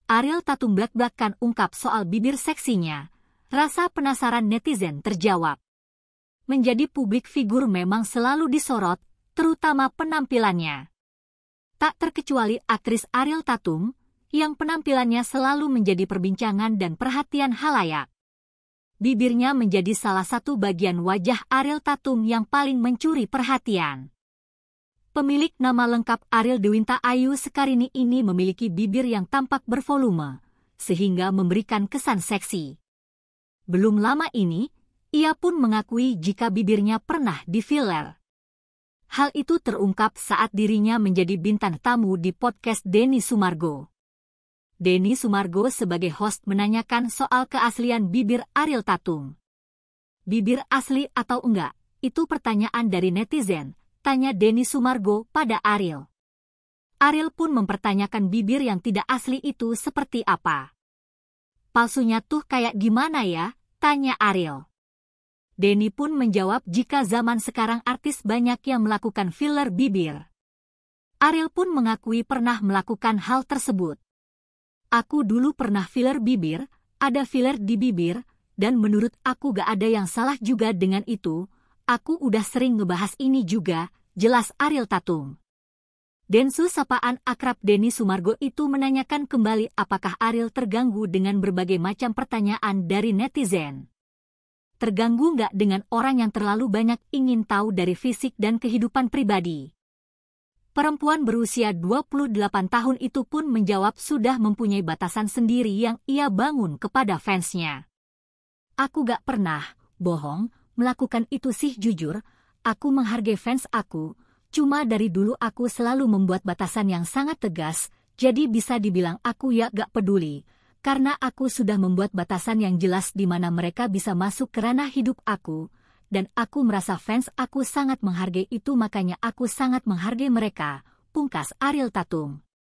Ariel Tatum blak-blakan ungkap soal bibir seksinya, rasa penasaran netizen terjawab. Menjadi publik figur memang selalu disorot, terutama penampilannya. Tak terkecuali aktris Ariel Tatum, yang penampilannya selalu menjadi perbincangan dan perhatian halayak. Bibirnya menjadi salah satu bagian wajah Ariel Tatum yang paling mencuri perhatian. Pemilik nama lengkap Ariel Dewinta Ayu Sekarini ini memiliki bibir yang tampak bervolume, sehingga memberikan kesan seksi. Belum lama ini, ia pun mengakui jika bibirnya pernah di-filler. Hal itu terungkap saat dirinya menjadi bintang tamu di podcast Denny Sumargo. Denny Sumargo sebagai host menanyakan soal keaslian bibir Ariel Tatum. Bibir asli atau enggak? Itu pertanyaan dari netizen, tanya Denny Sumargo pada Ariel. Ariel pun mempertanyakan bibir yang tidak asli itu seperti apa. Palsunya tuh kayak gimana ya? Tanya Ariel. Denny pun menjawab jika zaman sekarang artis banyak yang melakukan filler bibir. Ariel pun mengakui pernah melakukan hal tersebut. Aku dulu pernah filler bibir, ada filler di bibir, dan menurut aku gak ada yang salah juga dengan itu. Aku udah sering ngebahas ini juga, jelas Ariel Tatum. Densu sapaan akrab Denny Sumargo itu menanyakan kembali apakah Ariel terganggu dengan berbagai macam pertanyaan dari netizen. Terganggu nggak dengan orang yang terlalu banyak ingin tahu dari fisik dan kehidupan pribadi? Perempuan berusia 28 tahun itu pun menjawab sudah mempunyai batasan sendiri yang ia bangun kepada fansnya. Aku gak pernah, bohong, melakukan itu sih jujur, aku menghargai fans aku, cuma dari dulu aku selalu membuat batasan yang sangat tegas, jadi bisa dibilang aku ya gak peduli. Karena aku sudah membuat batasan yang jelas di mana mereka bisa masuk ke ranah hidup aku, dan aku merasa fans aku sangat menghargai itu makanya aku sangat menghargai mereka, pungkas Ariel Tatum.